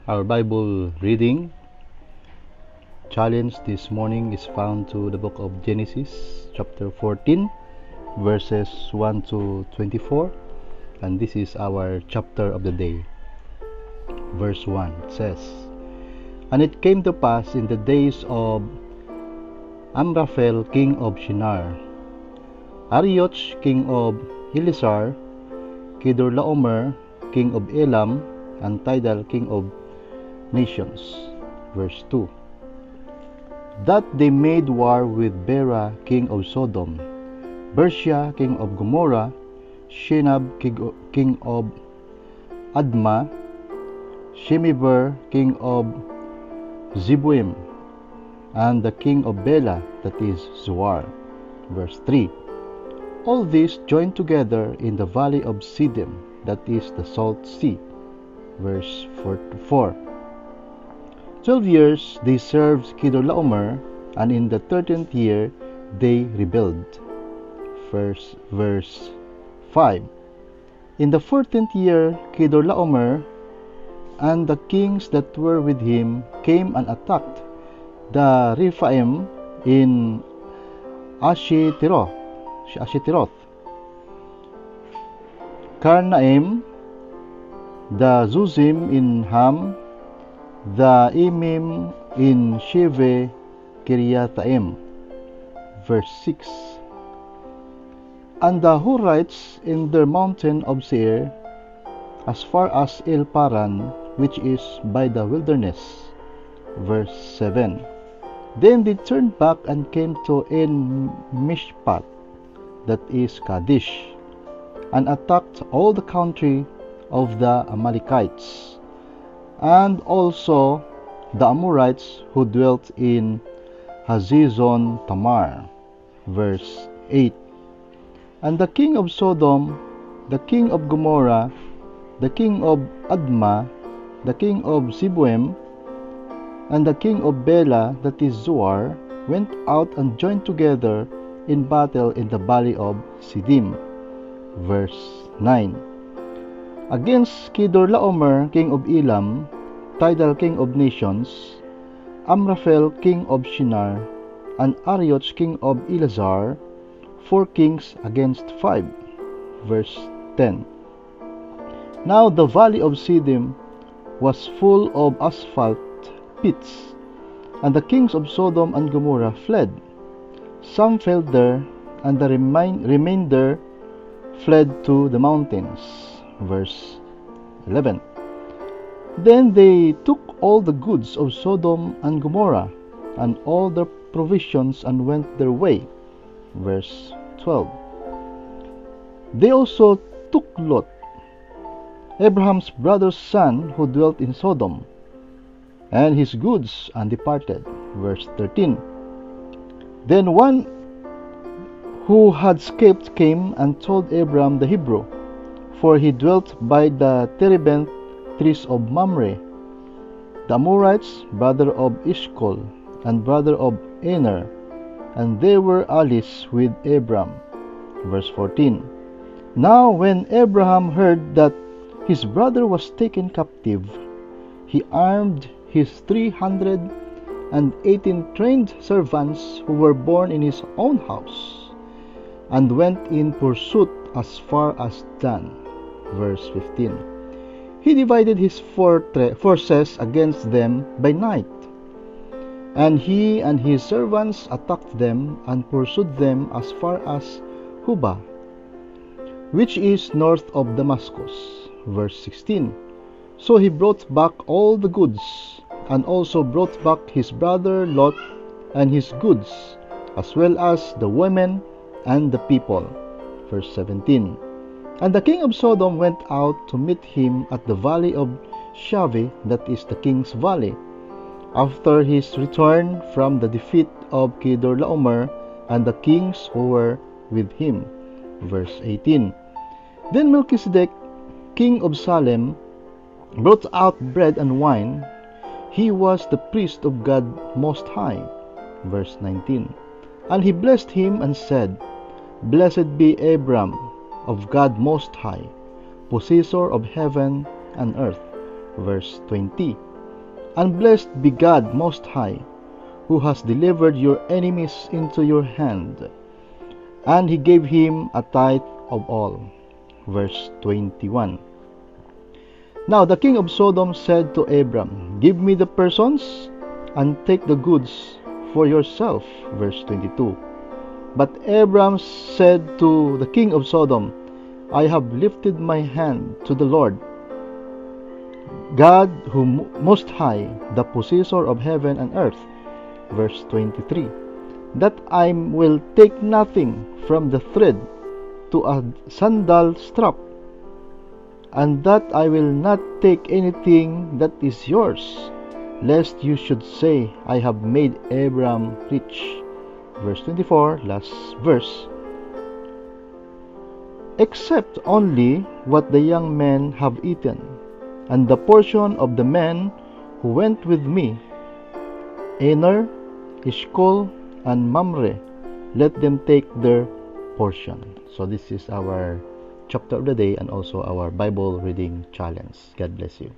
Our Bible reading challenge this morning is found to the book of Genesis, chapter 14, verses 1 to 24, and this is our chapter of the day. Verse 1 says, "And it came to pass in the days of Amraphel king of Shinar, Arioch king of Ellasar, Kedorlaomer king of Elam, and Tidal king of nations." Verse 2, "That they made war with Bera king of Sodom, Bersha king of Gomorrah, Shinab king of Admah, Shemeber king of Zeboim, and the king of Bela, that is Zoar." Verse 3, "All these joined together in the valley of Siddim, that is the Salt Sea." Verse 4, 12 years they served Kedorlaomer, and in the 13th year they rebelled. Verse 5, "In the 14th year Kedorlaomer and the kings that were with him came and attacked the Rephaim in Ashtaroth, Karnaim, the Zuzim in Ham, the Emim in Sheve Kiriathaim." Verse 6, "And the Horites in the mountain of Seir, as far as El Paran, which is by the wilderness." Verse 7, "Then they turned back and came to En Mishpat, that is Kadesh, and attacked all the country of the Amalekites, and also the Amorites who dwelt in Hazezon Tamar." Verse 8, "And the king of Sodom, the king of Gomorrah, the king of Admah, the king of Zeboim, and the king of Bela, that is Zoar, went out and joined together in battle in the valley of Siddim." Verse 9, "Against Kedorlaomer king of Elam, Tidal king of nations, Amraphel king of Shinar, and Arioch king of Ellasar, 4 kings against 5. Verse 10, "Now the valley of Siddim was full of asphalt pits, and the kings of Sodom and Gomorrah fled. Some fell there, and the remainder fled to the mountains." Verse 11, "Then they took all the goods of Sodom and Gomorrah, and all their provisions, and went their way." Verse 12, "They also took Lot, Abraham's brother's son, who dwelt in Sodom, and his goods, and departed." Verse 13, "Then one who had escaped came and told Abram the Hebrew, for he dwelt by the terebinth trees of Mamre, the Amorites, brother of Eshcol, and brother of Aner, and they were allies with Abram." Verse 14, "Now when Abraham heard that his brother was taken captive, he armed his 318 trained servants who were born in his own house, and went in pursuit as far as Dan." Verse 15, "He divided his forces against them by night, and he and his servants attacked them and pursued them as far as Hubah, which is north of Damascus." Verse 16, "So he brought back all the goods, and also brought back his brother Lot and his goods, as well as the women and the people." Verse 17, "And the king of Sodom went out to meet him at the valley of Shaveh, that is the king's valley, after his return from the defeat of Kedorlaomer and the kings who were with him." Verse 18, "Then Melchizedek, king of Salem, brought out bread and wine. He was the priest of God Most High." Verse 19, "And he blessed him and said, Blessed be Abram of God Most High, possessor of heaven and earth." Verse 20, And blessed be God Most High, who has delivered your enemies into your hand. And he gave him a tithe of all. Verse 21. Now the king of Sodom said to Abram, Give me the persons, and take the goods for yourself. Verse 22. But Abram said to the king of Sodom, I have lifted my hand to the Lord, God who Most High, the possessor of heaven and earth. Verse 23. That I will take nothing from the thread to a sandal strap, and that I will not take anything that is yours, lest you should say, I have made Abram rich. Verse 24, last verse. Except only what the young men have eaten, and the portion of the men who went with me, Aner, Eshcol, and Mamre, let them take their portion. So this is our chapter of the day and also our Bible reading challenge. God bless you.